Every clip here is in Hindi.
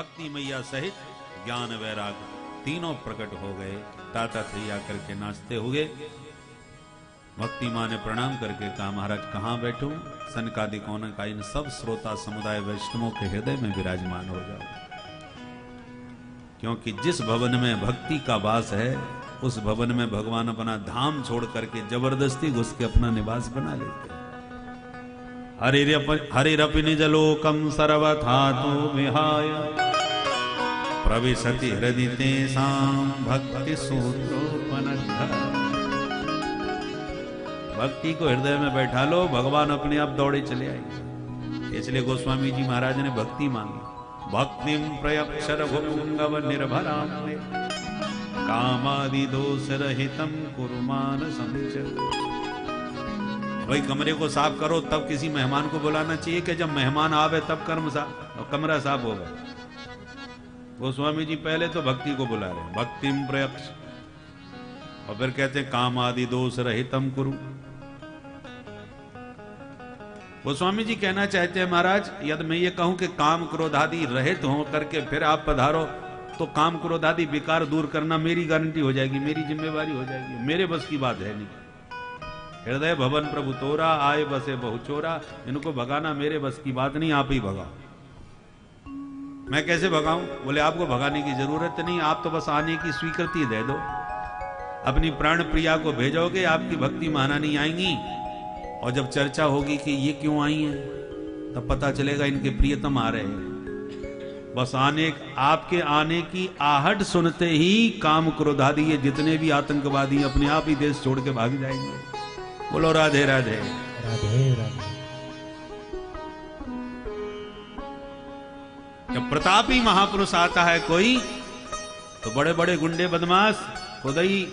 भक्ति मैया सहित ज्ञान वैराग तीनों प्रकट हो गए। ताता थैया करके नाचते हुए भक्ति माँ ने प्रणाम करके कहा, महाराज कहाँ बैठूं? सनकादिकों ने कहा, इन सब श्रोता समुदाय वैष्णवों के हृदय में विराजमान हो जाओ, क्योंकि जिस भवन में भक्ति का वास है उस भवन में भगवान अपना धाम छोड़ करके जबरदस्ती घुस के अपना निवास बना लेते हैं। हरिरपि निज लोकम सर्वथा तो विहाय प्रविशति हृदय तेषां भक्ति सूत्रोपनिषद। भक्ति को हृदय में बैठा लो, भगवान अपने आप दौड़े चले आएंगे। इसलिए गोस्वामी जी महाराज ने भक्ति मांगी, भक्तिम प्रयक्षर भुंगव निर्भराम कामादि दोष रहितम कुरुमान संचर। भाई कमरे को साफ करो, तब किसी मेहमान को बुलाना चाहिए कि जब मेहमान आवे तब कमरा साफ होगा। गोस्वामी जी पहले तो भक्ति को बुला रहे हैं, भक्तिम प्रयक्ष, और फिर कहते हैं काम आदि दोष रहितम कुरु। गोस्वामी जी कहना चाहते हैं, महाराज यदि मैं ये कहूं कि काम क्रोध आदि रहित हो करके फिर आप पधारो, तो काम क्रोध आदि विकार दूर करना मेरी गारंटी हो जाएगी, मेरी जिम्मेवारी हो जाएगी, मेरे बस की बात है नहीं। हृदय भवन प्रभु तोरा, आए बसे बहुचोरा, इनको भगाना मेरे बस की बात नहीं, आप ही भगाओ। मैं कैसे भगाऊं? बोले आपको भगाने की जरूरत नहीं, आप तो बस आने की स्वीकृति दे दो। अपनी प्राण प्रिया को भेजोगे, आपकी भक्ति महारानी आएंगी, और जब चर्चा होगी कि ये क्यों आई हैं, तब पता चलेगा इनके प्रियतम आ रहे हैं। बस आपके आने की आहट सुनते ही काम क्रोधादि ये जितने भी आतंकवादी अपने आप ही देश छोड़ के भाग जाएंगे। बोलो राधे राधे राधे राधे। जब प्रतापी महापुरुष आता है कोई, तो बड़े बड़े गुंडे बदमाश खुद ही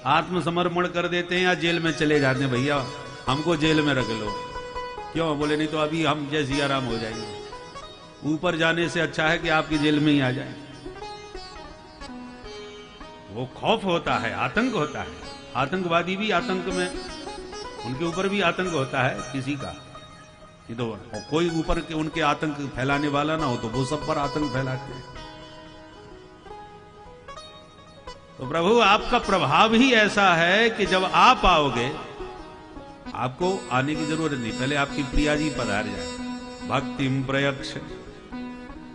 आत्मसमर्पण कर देते हैं या जेल में चले जाते हैं, भैया हमको जेल में रख लो। क्यों? बोले नहीं तो अभी हम जय सिया राम हो जाएंगे, ऊपर जाने से अच्छा है कि आपकी जेल में ही आ जाए। वो खौफ होता है, आतंक होता है। आतंकवादी भी आतंक में, उनके ऊपर भी आतंक होता है किसी का, कि तो कोई ऊपर के उनके आतंक फैलाने वाला ना हो तो वो सब पर आतंक फैलाते हैं। तो प्रभु आपका प्रभाव ही ऐसा है कि जब आप आओगे, आपको आने की जरूरत नहीं, पहले आपकी प्रिया जी पधार जाए। भक्तिम प्रयक्ष,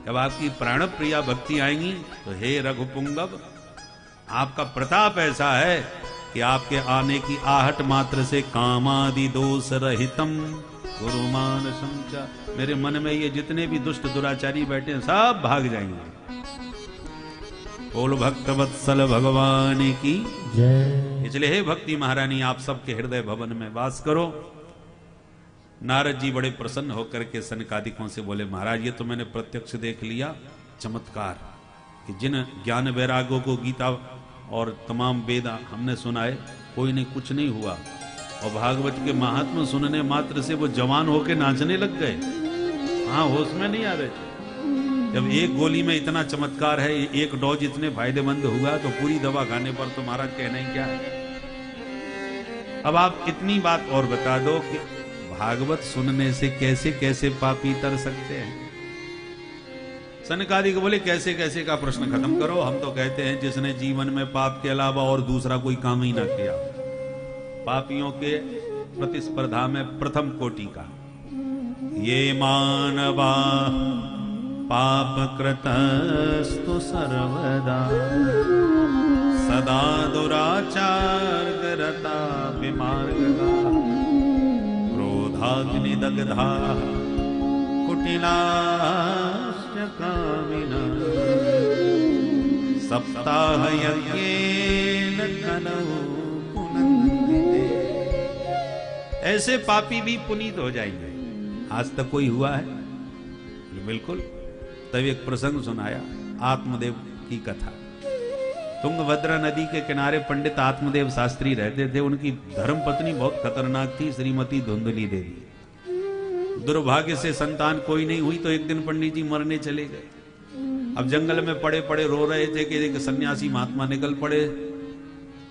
जब आपकी प्राण प्रिया भक्ति आएंगी तो हे रघुपुंगव, आपका प्रताप ऐसा है कि आपके आने की आहट मात्र से कामादि दोष रहितम गुरुमान समझा, मेरे मन में ये जितने भी दुष्ट दुराचारी बैठे हैं सब भाग जाएंगे। बोल भक्त वत्सल भगवान की जय। इसलिए हे भक्ति महारानी आप सबके हृदय भवन में वास करो। नारद जी बड़े प्रसन्न होकर के सनकादिकों से बोले, महाराज ये तो मैंने प्रत्यक्ष देख लिया चमत्कार, कि जिन ज्ञान वैरागों को गीता और तमाम वेद हमने सुनाए, कोई ने कुछ नहीं हुआ, और भागवत के महात्मा सुनने मात्र से वो जवान होके नाचने लग गए। हाँ, होश में नहीं आ रहे थे। जब एक गोली में इतना चमत्कार है, एक डोज इतने फायदेमंद हुआ, तो पूरी दवा खाने पर तो महाराज कहना ही क्या है। अब आप इतनी बात और बता दो कि भागवत सुनने से कैसे कैसे पापी तर सकते हैं। सनकादिक बोले कैसे कैसे का प्रश्न खत्म करो। हम तो कहते हैं जिसने जीवन में पाप के अलावा और दूसरा कोई काम ही ना किया, पापियों के प्रतिस्पर्धा में प्रथम कोटि का। ये मानवा पाप कृतस्तु सर्वदा सदा दुराचार करता विमार्गगा क्रोधाग्नि दग्धा कुटिलाश्च कामिना सप्ताह यज्ञेन कलौ पुनन्दिते। ऐसे पापी भी पुनीत हो जाएंगे। आज तक कोई हुआ है? बिल्कुल। तब एक प्रसंग सुनाया, आत्मदेव की कथा। तुंगभद्रा नदी के किनारे पंडित आत्मदेव शास्त्री रहते थे। उनकी धर्म पत्नी बहुत खतरनाक थी, श्रीमती धुंधली देवी। दुर्भाग्य से संतान कोई नहीं हुई, तो एक दिन पंडित जी मरने चले गए। अब जंगल में पड़े पड़े रो रहे थे कि एक सन्यासी महात्मा निकल पड़े।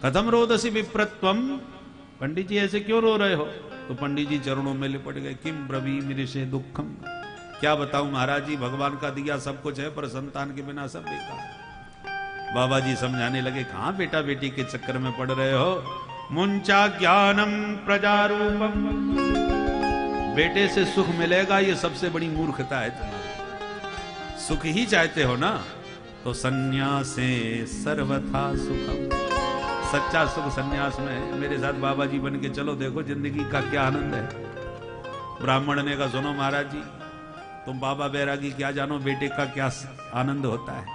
कथम रोदसी विप्रत्वम, पंडित जी ऐसे क्यों रो रहे हो? तो पंडित जी चरणों में लिपट गए। किम ब्रवीमि ऋषे दुखम, क्या बताऊं महाराज जी, भगवान का दिया सब कुछ है पर संतान के बिना सब बेकार। बाबा जी समझाने लगे, कहां बेटा बेटी के चक्कर में पड़ रहे हो, मुंचा ज्ञानम प्रजारूपम, बेटे से सुख मिलेगा ये सबसे बड़ी मूर्खता है तुम्हारी। सुख ही चाहते हो ना तो संन्यासे सर्वथा सुखम, सच्चा सुख संन्यास में है। मेरे साथ बाबा जी बन के चलो, देखो जिंदगी का क्या आनंद है। ब्राह्मण ने कहा, सुनो महाराज जी, तुम बाबा बैरागी क्या जानो बेटे का क्या आनंद होता है।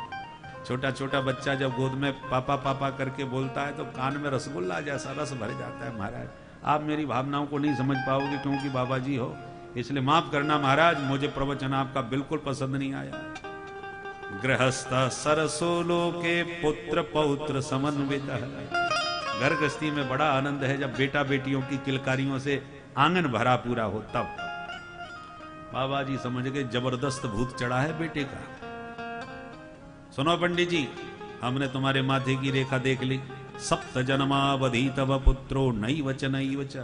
छोटा छोटा बच्चा जब गोद में पापा पापा करके बोलता है तो कान में रसगुल्ला जैसा रस भर जाता है। महाराज आप मेरी भावनाओं को नहीं समझ पाओगे क्योंकि बाबा जी हो, इसलिए माफ करना महाराज, मुझे प्रवचन आपका बिल्कुल पसंद नहीं आया। गृहस्थ सरसोलो के पुत्र पौत्र समन्वित, घर गृहस्थी में बड़ा आनंद है जब बेटा बेटियों की किलकारियों से आंगन भरा पूरा हो तब। बाबा जी समझ गए जबरदस्त भूत चढ़ा है बेटे का। सुनो पंडित जी, हमने तुम्हारे माथे की रेखा देख ली, सप्त जन्मावधि तव पुत्रो नई वच नई वच,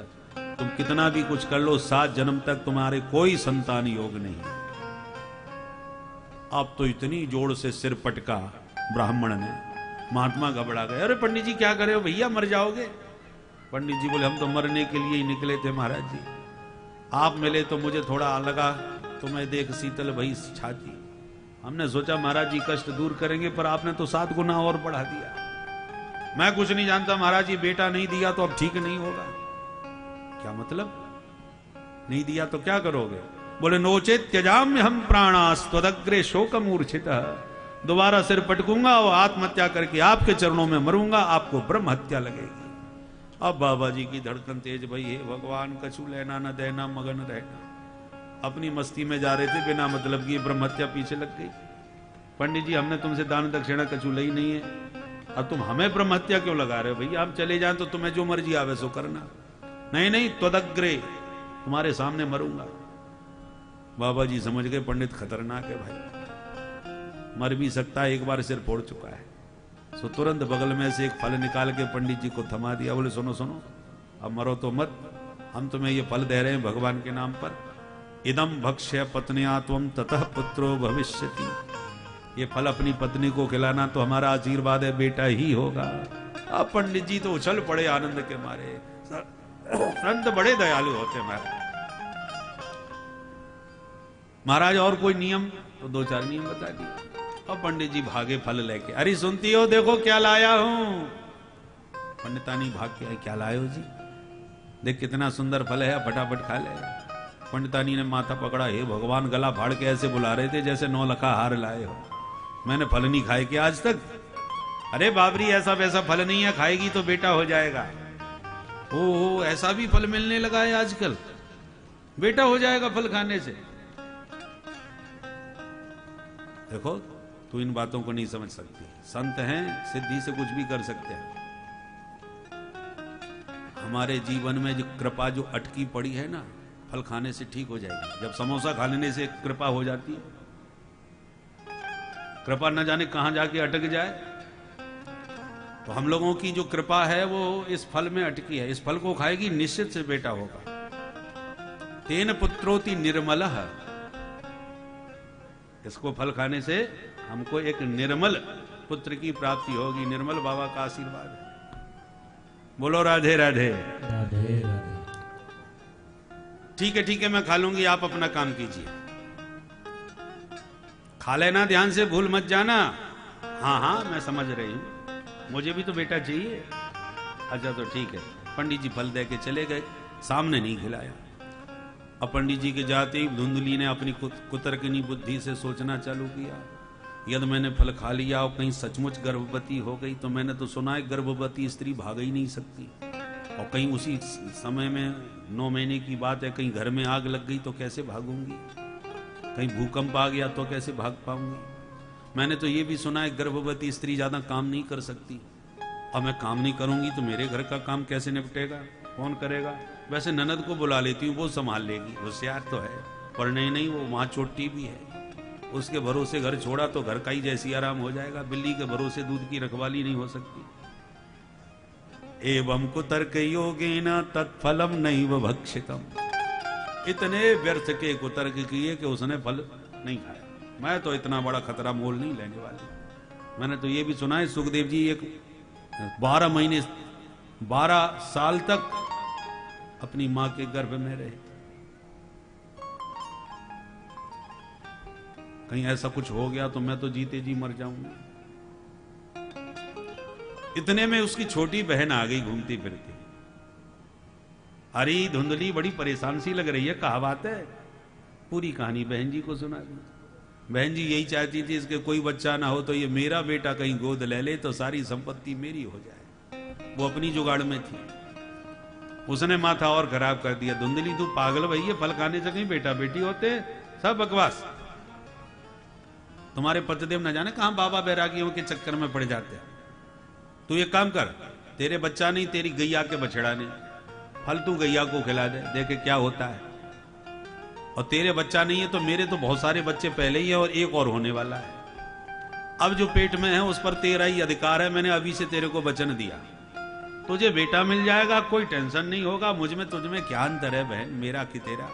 तुम कितना भी कुछ कर लो 7 जन्म तक तुम्हारे कोई संतान योग नहीं। अब तो इतनी जोर से सिर पटका ब्राह्मण ने, महात्मा घबरा गए। अरे पंडित जी क्या करे हो भैया, मर जाओगे। पंडित जी बोले, हम तो मरने के लिए ही निकले थे महाराज जी, आप मिले तो मुझे थोड़ा लगा, तुम्हें देख शीतल भई छाती, हमने सोचा महाराज जी कष्ट दूर करेंगे, पर आपने तो 7 गुना और बढ़ा दिया। मैं कुछ नहीं जानता महाराज जी, बेटा नहीं दिया तो अब ठीक नहीं होगा। क्या मतलब, नहीं दिया तो क्या करोगे? बोले, नोचेत त्यजाम्य हम प्राणास्तदग्रे शोक मूर्छित, दोबारा सिर पटकूंगा और आत्महत्या करके आपके चरणों में मरूंगा, आपको ब्रह्म हत्या लगेगी। अब बाबा जी की धड़कन तेज भई, हे भगवान कछु लेना न देना मगन रहना। अपनी मस्ती में जा रहे थे, बिना मतलब की ब्रह्म हत्या पीछे लग गई। पंडित जी हमने तुमसे दान दक्षिणा कछु लई नहीं है, अब तुम हमें ब्रह्म हत्या क्यों लगा रहे हो? भैया हम चले जाएं तो तुम्हें जो मर्जी आवे सो करना। नहीं नहीं, त्वदग्रे, तुम्हारे सामने मरूंगा। बाबा जी समझ गए पंडित खतरनाक है भाई, मर भी सकता है, एक बार सिर फोड़ चुका है। सो तुरंत बगल में से एक फल निकाल के पंडित जी को थमा दिया। बोले, सुनो सुनो, अब मरो तो मत, हम तुम्हें ये फल दे रहे हैं भगवान के नाम पर। इदम भक्ष्य पत्न्या त्वं ततः पुत्रो भविष्यति, ये फल अपनी पत्नी को खिलाना तो हमारा आशीर्वाद है, बेटा ही होगा। अब पंडित जी तो उछल पड़े आनंद के मारे। संत बड़े दयालु होते महाराज और कोई नियम? तो 2-4 नियम बता दिए। और पंडित जी भागे फल लेके। अरे सुनती हो, देखो क्या लाया हूं। पंडितानी भाग के आई, क्या लाए हो जी? देख कितना सुंदर फल है, फटाफट खा ले। पंडितानी ने माथा पकड़ा, हे भगवान, गला फाड़ के ऐसे बुला रहे थे जैसे 9 लखा हार लाए हो। मैंने फल नहीं खाए क्या आज तक? अरे बाबरी, ऐसा वैसा फल नहीं है, खाएगी तो बेटा हो जाएगा। ओ ऐसा भी फल मिलने लगा है आजकल, बेटा हो जाएगा फल खाने से। देखो तू इन बातों को नहीं समझ सकती, संत हैं, सिद्धि से कुछ भी कर सकते हैं। हमारे जीवन में जो कृपा जो अटकी पड़ी है ना, फल खाने से ठीक हो जाएगी। जब समोसा खा लेने से कृपा हो जाती है, कृपा न जाने कहां जाके अटक जाए। तो हम लोगों की जो कृपा है वो इस फल में अटकी है। इस फल को खाएगी निश्चित से बेटा होगा। तेन पुत्रोति निर्मलः, इसको फल खाने से हमको एक निर्मल पुत्र की प्राप्ति होगी। निर्मल बाबा का आशीर्वाद है। बोलो राधे राधे। राधे राधे। ठीक है मैं खा लूंगी, आप अपना काम कीजिए। खा लेना ध्यान से, भूल मत जाना। हाँ मैं समझ रही हूं, मुझे भी तो बेटा चाहिए। अच्छा तो ठीक है। पंडित जी फल दे के चले गए, सामने नहीं खिलाया। अब पंडित जी के जाते ही धुंधली ने अपनी कुतर्कनी बुद्धि से सोचना चालू किया, यदि मैंने फल खा लिया और कहीं सचमुच गर्भवती हो गई तो मैंने तो सुना है गर्भवती स्त्री भाग ही नहीं सकती, और कहीं उसी समय में 9 महीने की बात है, कहीं घर में आग लग गई तो कैसे भागूंगी, कहीं भूकंप आ गया तो कैसे भाग पाऊंगी। मैंने तो ये भी सुना है गर्भवती स्त्री ज्यादा काम नहीं कर सकती, अब मैं काम नहीं करूंगी तो मेरे घर का काम कैसे निपटेगा, कौन करेगा। वैसे ननद को बुला लेती हूँ, वो संभाल लेगी, होशियार तो है, पर नहीं वो वहां चोटी भी है। उसके भरोसे घर छोड़ा तो घर का ही जैसी आराम हो जाएगा, बिल्ली के भरोसे दूध की रखवाली नहीं हो सकती। एवं कुतर्क योगेन तत्फलम नैव भक्षितम, इतने व्यर्थ के कुतर्क किए कि उसने फल नहीं खाया। मैं तो इतना बड़ा खतरा मोल नहीं लेने वाली। मैंने तो ये भी सुना है सुखदेव जी एक 12 महीने 12 साल तक अपनी मां के गर्भ में रहे। कहीं ऐसा कुछ हो गया तो मैं तो जीते जी मर जाऊंगा। इतने में उसकी छोटी बहन आ गई घूमती फिरती। अरे धुंधली बड़ी परेशान सी लग रही है, कहा बात है। पूरी कहानी बहन जी को सुना दी। बहन जी यही चाहती थी इसके कोई बच्चा ना हो तो ये मेरा बेटा कहीं गोद ले ले तो सारी संपत्ति मेरी हो जाए। वो अपनी जुगाड़ में थी। उसने माथा और खराब कर दिया। धुंधली तू पागल भैया, फल खाने से कहीं बेटा बेटी होते, सब बकवास। तुम्हारे पतिदेव न जाने कहां बाबा बैरागियों के चक्कर में पड़ जाते हैं। तू ये काम कर, तेरे बच्चा नहीं तेरी गैया के बछड़ा ने, फल तू गैया को खिला दे, देखे क्या होता है। और तेरे बच्चा नहीं है तो मेरे तो बहुत सारे बच्चे पहले ही है और एक और होने वाला है। अब जो पेट में है उस पर तेरा ही अधिकार है। मैंने अभी से तेरे को वचन दिया, तुझे बेटा मिल जाएगा, कोई टेंशन नहीं होगा। मुझ में तुझ में क्या अंतर है बहन, मेरा कि तेरा।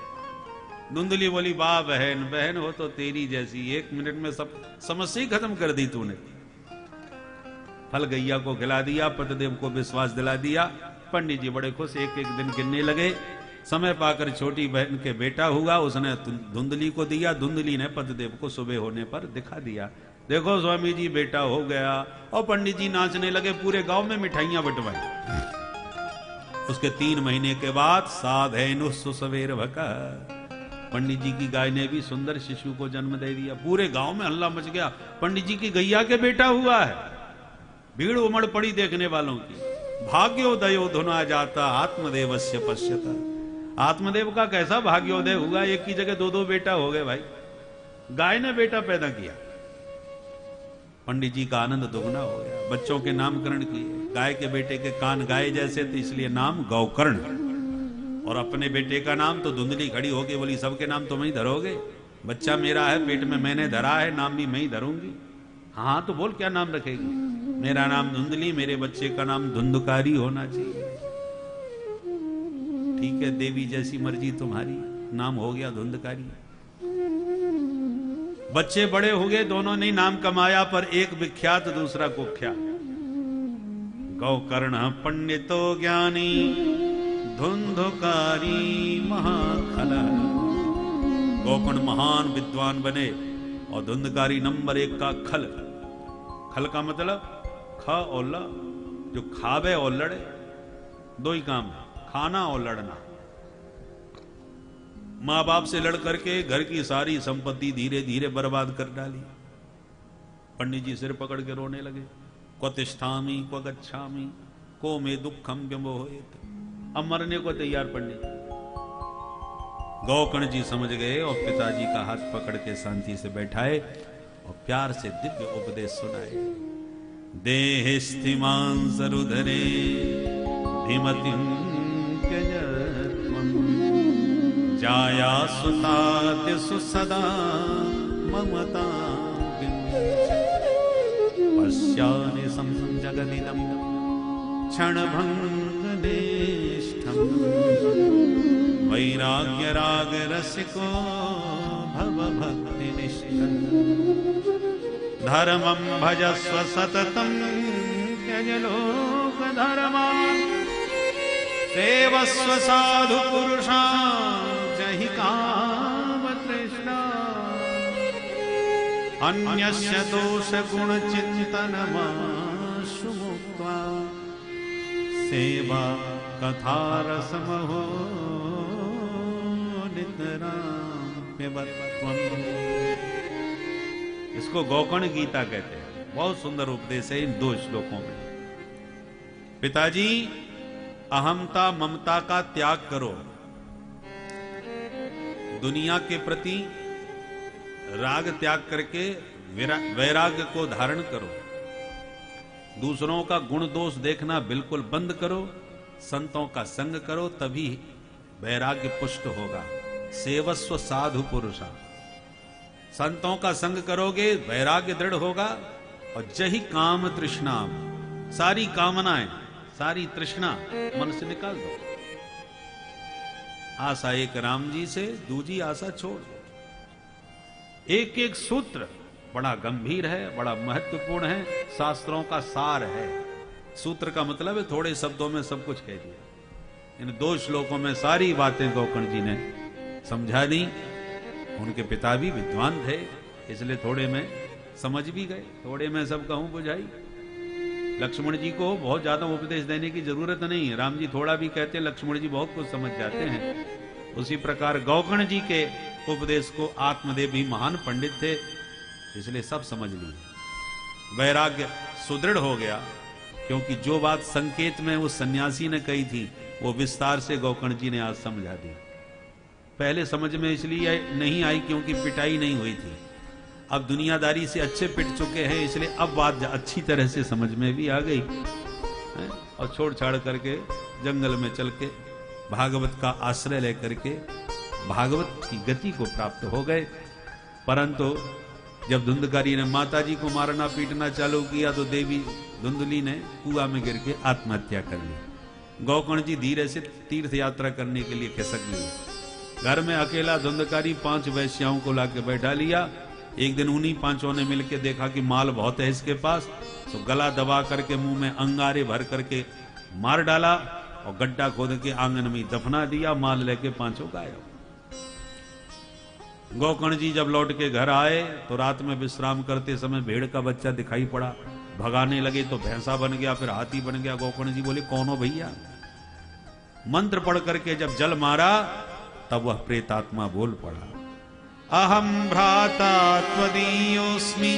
धुंधली बोली वाह बहन, बहन हो तो तेरी जैसी। 1 मिनट में सब समस्या ही खत्म कर दी तूने। फल गैया को खिला दिया, पतिदेव को विश्वास दिला दिया। पंडित जी बड़े खुश, एक एक दिन गिनने लगे। समय पाकर छोटी बहन के बेटा हुआ, उसने धुंधली को दिया। धुंधली ने पतिदेव को सुबह होने पर दिखा दिया, देखो स्वामी जी बेटा हो गया। और पंडित जी नाचने लगे, पूरे गांव में मिठाइयां बंटवाई। उसके 3 महीने के बाद साधेनु सुसवेर भका, पंडित जी की गाय ने भी सुंदर शिशु को जन्म दे दिया। पूरे गांव में हल्ला मच गया, पंडित जी की गैया के बेटा हुआ है। भीड़ उमड़ पड़ी देखने वालों की। भाग्योदयो धुना जाता आत्मदेवस्य पश्यता। आत्मदेव का कैसा भाग्योदय हुआ, एक की जगह 2-2 बेटा हो गए भाई। गाय ने बेटा पैदा किया। पंडित जी का आनंद दुगना हो गया। बच्चों के नामकरण किए। गाय के बेटे के कान गाय जैसे थे इसलिए नाम गौकर्ण। और अपने बेटे का नाम तो धुंधली खड़ी होके बोली सबके नाम तुम ही धरोगे, बच्चा मेरा है पेट में मैंने धरा है, नाम भी मैं ही धरूंगी। हाँ तो बोल क्या नाम रखेगी। मेरा नाम धुंधली, मेरे बच्चे का नाम धुंधकारी होना चाहिए। ठीक है देवी जैसी मर्जी तुम्हारी, नाम हो गया धुंधकारी। बच्चे बड़े हो गए, दोनों ने नाम कमाया, पर एक विख्यात दूसरा कुख्यात। गौकर्ण पंडितो ज्ञानी धुंधकारी महाखल। गौकर्ण महान विद्वान बने और धुंधकारी नंबर 1 का खल। खल का मतलब ख और ल, जो खावे और लड़े, 2 ही काम है, खाना और लड़ना। मां बाप से लड़ करके घर की सारी संपत्ति धीरे धीरे बर्बाद कर डाली। पंडित जी सिर पकड़ के रोने लगे। क्व तिष्ठामि क्व गच्छामि को मे दुखम व्यमोहेत। अब मरने को तैयार पंडित। गौकर्ण जी समझ गए और पिताजी का हाथ पकड़ के शांति से बैठाए और प्यार से दिव्य उपदेश सुनाए। देहिस्थिमां सरुधरे धीमतिं त्यजत्वं जाया सुताद्यसु सदा ममता पश्यानि संजगदिदं क्षणभङ्गनिष्ठं वैराग्यरागरसिको भवभक्तिनिष्ठम् धर्मं भजस्व सततं त्यज लोकधर्मान् सेवस्व साधु पुरुषान् जहि कामतृष्णान् अन्यस्य दोषगुणचिन्तनमाशु मुक्त्वा सेवा कथारसमहो नितरां पिबत्वम्। इसको गौकर्ण गीता कहते हैं। बहुत सुंदर उपदेश है इन 2 श्लोकों में। पिताजी अहमता ममता का त्याग करो, दुनिया के प्रति राग त्याग करके वैराग्य को धारण करो। दूसरों का गुण दोष देखना बिल्कुल बंद करो। संतों का संग करो, तभी वैराग्य पुष्ट होगा। सेवस्व साधु पुरुषा, संतों का संग करोगे वैराग्य दृढ़ होगा। और जही काम तृष्णा, सारी कामनाएं सारी तृष्णा मन से निकाल दो। आशा एक राम जी से, दूजी आशा छोड़ दो। एक एक सूत्र बड़ा गंभीर है, बड़ा महत्वपूर्ण है, शास्त्रों का सार है। सूत्र का मतलब है थोड़े शब्दों में सब कुछ कह दिया। इन 2 श्लोकों में सारी बातें गोकर्ण जी ने समझा दी। उनके पिता भी विद्वान थे, इसलिए थोड़े में समझ भी गए, थोड़े में सब कहूं बुझाई। लक्ष्मण जी को बहुत ज्यादा उपदेश देने की जरूरत नहीं है। राम जी थोड़ा भी कहते हैं, लक्ष्मण जी बहुत कुछ समझ जाते हैं। उसी प्रकार गोकर्ण जी के उपदेश को आत्मदेव भी महान पंडित थे, इसलिए सब समझ लिए। वैराग्य सुदृढ़ हो गया, क्योंकि जो बात संकेत में उस सन्यासी ने कही थी वो विस्तार से गोकर्ण जी ने आज समझा दी। पहले समझ में इसलिए नहीं आई क्योंकि पिटाई नहीं हुई थी। अब दुनियादारी से अच्छे पिट चुके हैं, इसलिए अब बात अच्छी तरह से समझ में भी आ गई है? और छोड़ छाड़ करके जंगल में चल के भागवत का आश्रय लेकर के भागवत की गति को प्राप्त हो गए। परंतु जब धुंधकारी ने माता जी को मारना पीटना चालू किया तो देवी धुंधली ने कुआं में गिर के आत्महत्या कर ली। गोकर्ण जी धीरे से तीर्थ यात्रा करने के लिए खिसक लिए। घर में अकेला धुंधकारी 5 वैश्याओं को लाके बैठा लिया। एक दिन उन्हीं 5 ने मिलके देखा कि माल बहुत है इसके पास, तो गला दबा करके मुंह में अंगारे भर करके मार डाला और गड्ढा खोद के आंगन में दफना दिया। माल लेके 5 गायब। गोकर्ण जी जब लौट के घर आए तो रात में विश्राम करते समय भेड़ का बच्चा दिखाई पड़ा। भगाने लगे तो भैंसा बन गया, फिर हाथी बन गया। गोकर्ण जी बोले कौन हो भैया? मंत्र पढ़ करके जब जल मारा तब वह प्रेतात्मा बोल पड़ा, अहम भ्राता त्वदीयोस्मि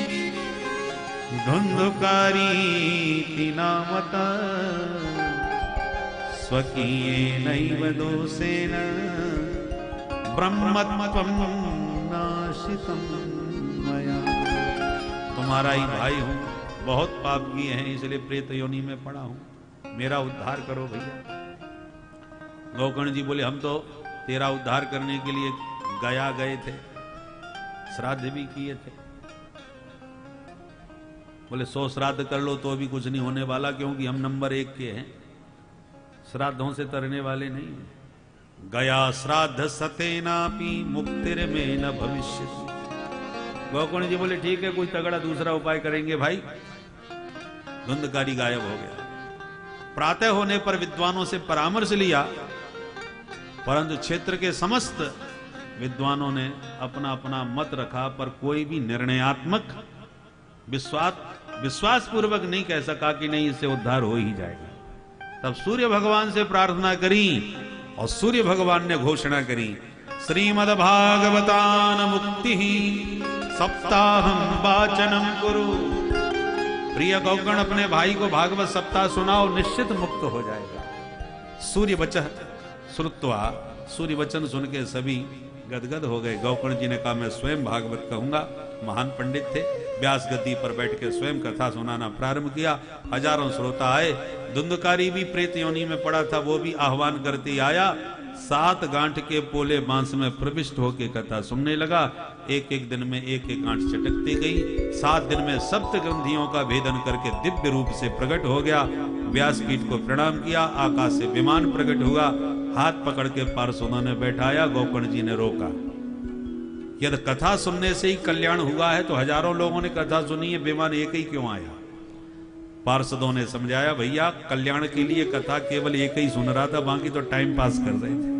धुंधुकारी नामता स्वकीयेनैव दोषेण ब्रह्मत्वं नाशितं मया। तुम्हारा ही भाई हूं, बहुत पाप किए हैं इसलिए प्रेत योनि में पड़ा हूं, मेरा उद्धार करो भैया। गोकर्ण जी बोले हम तो तेरा उद्धार करने के लिए गया गए थे, श्राद्ध भी किए थे। बोले 100 श्राद्ध कर लो तो भी कुछ नहीं होने वाला, क्योंकि हम नंबर 1 के हैं, श्राद्धों से तरने वाले नहीं हैं। गया श्राद्ध सतेनापि मुक्तिर में न भविष्य। गोकर्ण जी बोले ठीक है, कोई तगड़ा दूसरा उपाय करेंगे भाई। धुंधकारी गायब हो गया। प्रातः होने पर विद्वानों से परामर्श लिया, परंतु क्षेत्र के समस्त विद्वानों ने अपना अपना मत रखा, पर कोई भी निर्णयात्मक विश्वास पूर्वक नहीं कह सका कि नहीं इससे उद्धार हो ही जाएगा। तब सूर्य भगवान से प्रार्थना करी और सूर्य भगवान ने घोषणा करी, श्रीमद् भागवतान मुक्ति सप्ताहम वाचनम कुरु। प्रिय गोकर्ण अपने भाई को भागवत सप्ताह सुनाओ, निश्चित मुक्त हो जाएगा। सूर्य वचन श्रुत्वा, सूर्य वचन सुन के सभी गदगद हो गए। गोकर्ण जी ने कहा मैं स्वयं भागवत कहूंगा। महान पंडित थे, व्यास गद्दी पर बैठ के स्वयं कथा सुनाना प्रारंभ किया। हजारों श्रोता आए। धुंधकारी भी प्रेत योनि में पड़ा था, वो भी आह्वान करते आया। 7 गांठ के पोले बांस में प्रविष्ट होकर कथा सुनने लगा। एक एक दिन में एक एक गांठ चटकती गई। 7 दिन में सप्त ग्रंथियों का भेदन करके दिव्य रूप से प्रकट हो गया। व्यासपीठ को प्रणाम किया, आकाश से विमान प्रकट हुआ, हाथ पकड़ के पार्षदों ने बैठाया। गोकर्ण जी ने रोका, यदि कथा सुनने से ही कल्याण हुआ है तो हजारों लोगों ने कथा सुनी है, विमान एक ही क्यों आया? पार्षदों ने समझाया, भैया कल्याण के लिए कथा केवल एक ही सुन रहा था, बाकी तो टाइम पास कर रहे थे।